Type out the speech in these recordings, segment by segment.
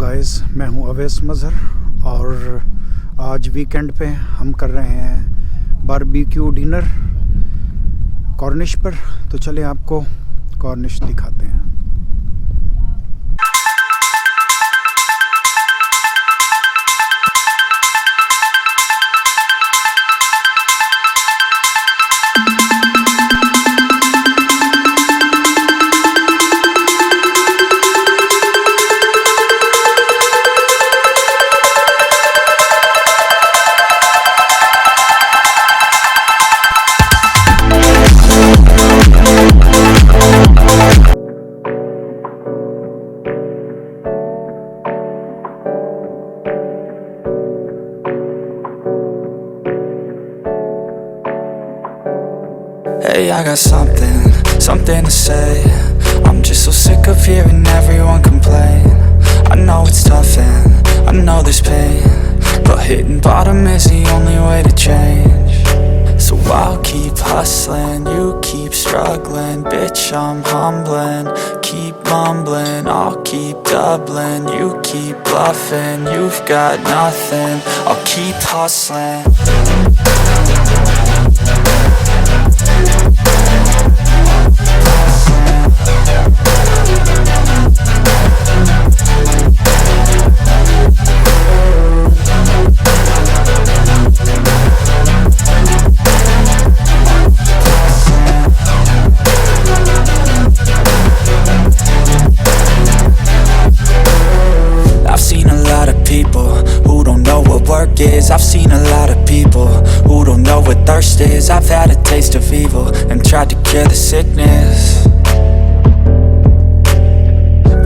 Guys, मैं हूं अवैस मज़हर और आज वीकेंड पे हम कर रहे हैं बारबेक्यू डिनर कॉर्निश पर। तो चले आपको कॉर्निश दिखाते हैं। Hey, I got something to say. I'm just so sick of hearing everyone complain. I know it's tough and I know there's pain, but hitting bottom is the only way to change. So I'll keep hustling, you keep struggling. Bitch, I'm humbling, keep mumbling. I'll keep doubling, you keep bluffing. You've got nothing, I'll keep hustling. I've seen a lot of people who don't know what thirst is. I've had a taste of evil and tried to cure the sickness,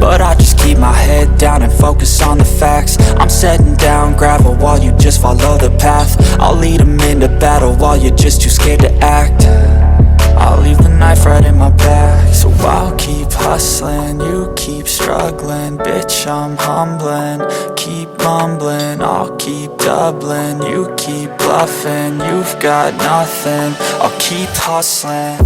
but I just keep my head down and focus on the facts. I'm setting down gravel while you just follow the path. I'll lead them into battle while you're just too scared to act. I'll leave the knife right in my back. So I'll keep hustling, you keep struggling. Bitch, I'm humbling, keep mumbling. I'll keep doubling, you keep bluffing. You've got nothing, I'll keep hustling.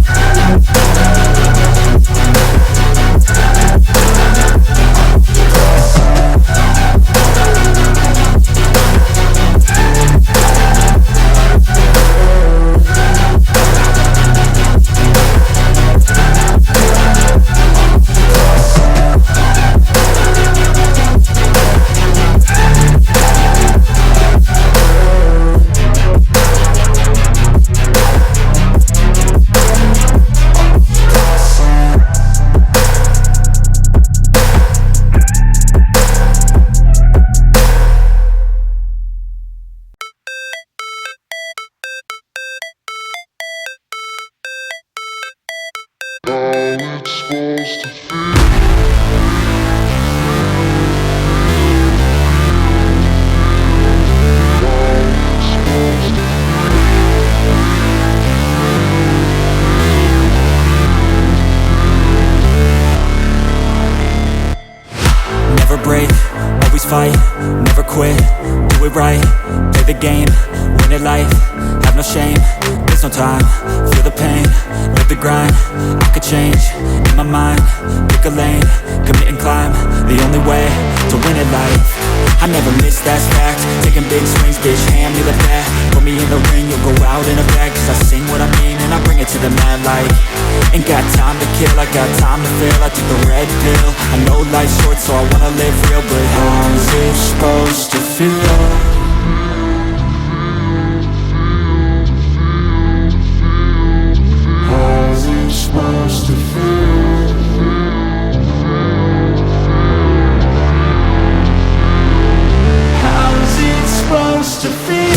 Never break, always fight, never quit, do it right, play the game, win it life, have no shame, there's no time, feel the pain, live the grind, I could change, in my mind, pick a lane, commit and climb, the only way to win it life. I never miss, that's fact, taking big swings, bitch, hand me the bat, put me in the ring, you'll go out in a bag, cause I sing what I mean and I bring it to the mad light. Ain't got time to kill, I got time to feel, I took the red pill, I know life's short so I wanna live real, but how's it supposed to feel? How's it supposed to feel? How's it supposed to feel?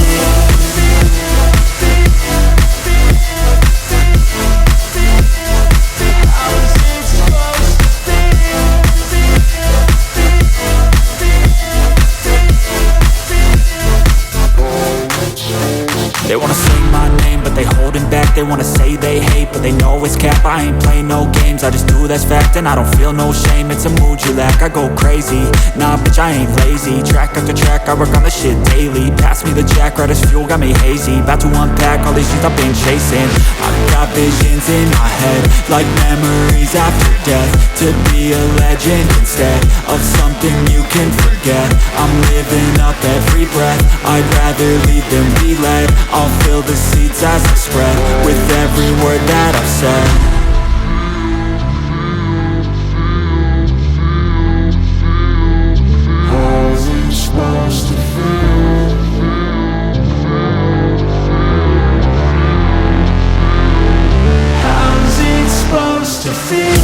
They wanna say my name, but they holding back. They wanna say they hate, but they know it's cap, I ain't playing no games, I just do that's fact, and I don't feel no shame, it's a mood you lack, I go crazy, nah bitch I ain't lazy, track after track, I work on this shit daily, pass me the jack, right as fuel, got me hazy, about to unpack all these things I've been chasing, I've got visions in my head, like memories after death, to be a legend instead, of something you can forget, I'm living up every breath, I'd rather lead than be led, I'll fill the seats as I spread, with every word that I've said. How's it supposed to feel? How's it supposed to feel?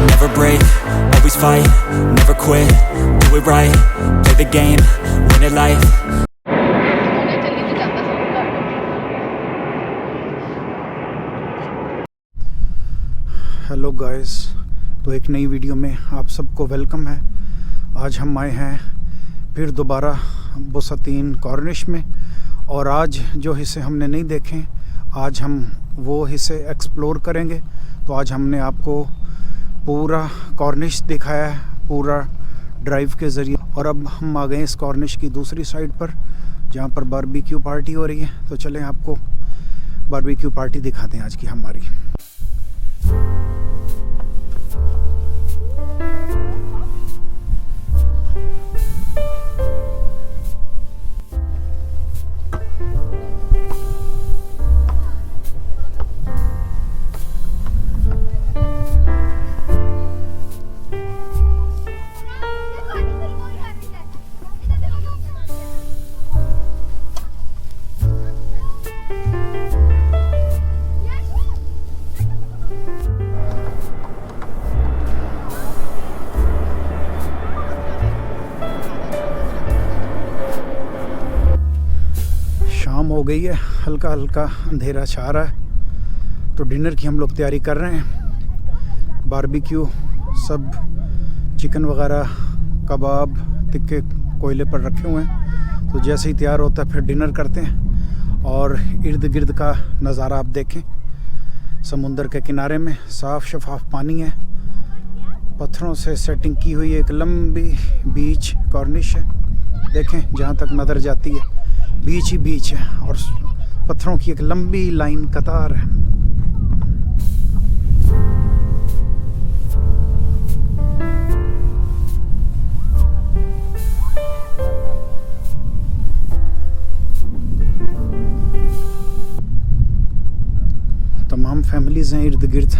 Never break, always fight, never quit, do it right, play the game, win it life. Hello guys, तो एक नई video में आप सबको welcome है। आज हम आए हैं फिर दोबारा बुसातीन कॉर्निश में, और आज जो हिस्से हमने नहीं देखे, आज हम वो हिस्से एक्सप्लोर करेंगे। तो आज हमने आपको पूरा कॉर्निश दिखाया है, पूरा ड्राइव के ज़रिए, और अब हम आ गए इस कॉर्निश की दूसरी साइड पर जहाँ पर बारबेक्यू पार्टी हो रही है। तो चलें आपको बारबेक्यू पार्टी दिखाते हैं आज की हमारी। हो गई है, हल्का हल्का अंधेरा छा रहा है। तो डिनर की हम लोग तैयारी कर रहे हैं। बारबेक्यू सब चिकन वगैरह, कबाब, टिक्के कोयले पर रखे हुए हैं। तो जैसे ही तैयार होता है फिर डिनर करते हैं। और इर्द गिर्द का नज़ारा आप देखें, समुंदर के किनारे में साफ़ शफाफ पानी है, पत्थरों से सेटिंग की हुई एक लंबी बीच कॉर्निश है। देखें जहाँ तक नज़र जाती है बीच ही बीच है, और पत्थरों की एक लंबी लाइन कतार है। तमाम फैमिलीज़ हैं इर्द गिर्द,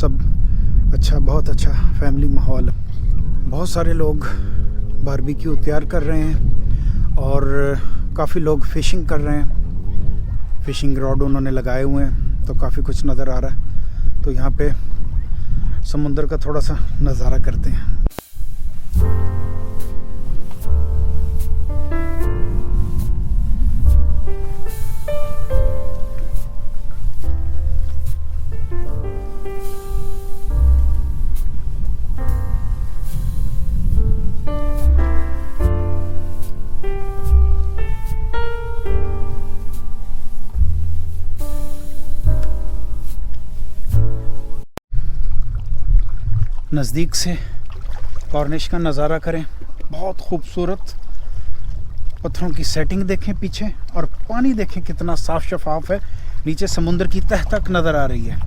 सब अच्छा, बहुत अच्छा फैमिली माहौल है। बहुत सारे लोग बारबेक्यू तैयार कर रहे हैं और काफ़ी लोग फ़िशिंग कर रहे हैं। फ़िशिंग रॉड उन्होंने लगाए हुए हैं, तो काफ़ी कुछ नज़र आ रहा है। तो यहाँ पे समुंदर का थोड़ा सा नज़ारा करते हैं। नज़दीक से कॉर्निश का नज़ारा करें। बहुत खूबसूरत पत्थरों की सेटिंग देखें पीछे, और पानी देखें कितना साफ शफाफ है, नीचे समुद्र की तह तक नज़र आ रही है।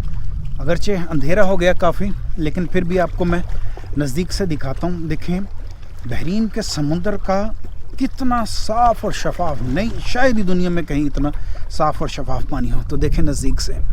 अगरचे अंधेरा हो गया काफ़ी, लेकिन फिर भी आपको मैं नज़दीक से दिखाता हूँ। देखें बहरीन के समुद्र का कितना साफ़ और शफाफ, नहीं शायद ही दुनिया में कहीं इतना साफ़ और शफाफ पानी हो। तो देखें नज़दीक से।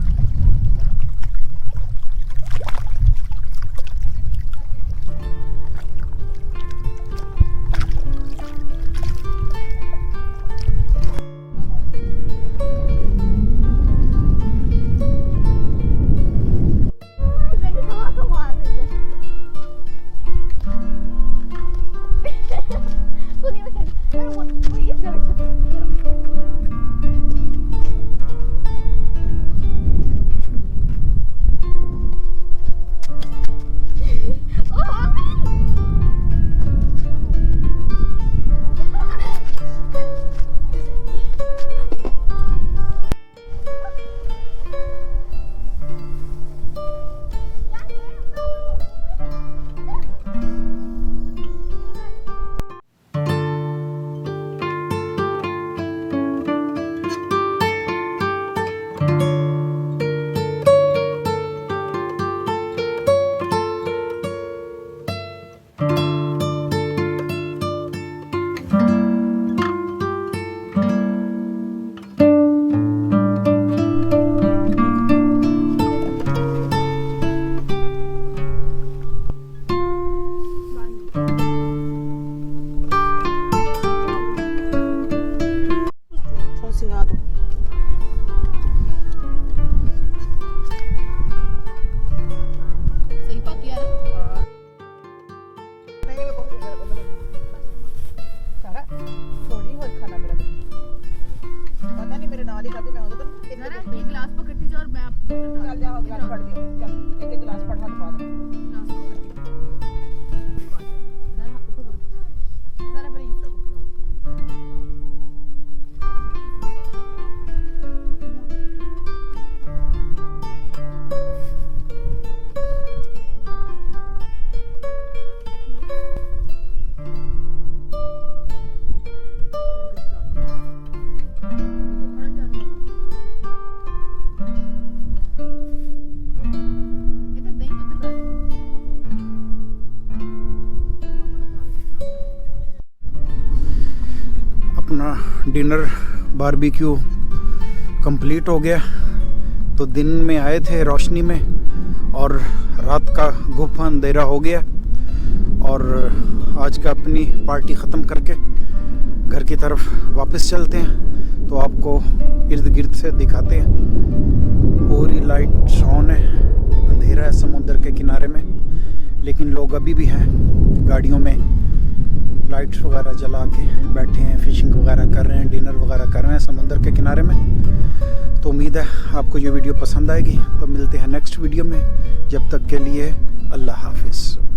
डिनर बारबेक्यू कंप्लीट हो गया। तो दिन में आए थे रोशनी में, और रात का गुफा अंधेरा हो गया, और आज का अपनी पार्टी ख़त्म करके घर की तरफ वापस चलते हैं। तो आपको इर्द गिर्द से दिखाते हैं। पूरी लाइट ऑन है, अंधेरा है समुद्र के किनारे में, लेकिन लोग अभी भी हैं गाड़ियों में, लाइट्स वगैरह जला के बैठे हैं, फिशिंग वगैरह कर रहे हैं, डिनर वगैरह कर रहे हैं समुद्र के किनारे में। तो उम्मीद है आपको ये वीडियो पसंद आएगी। तो मिलते हैं नेक्स्ट वीडियो में, जब तक के लिए अल्लाह हाफिज़।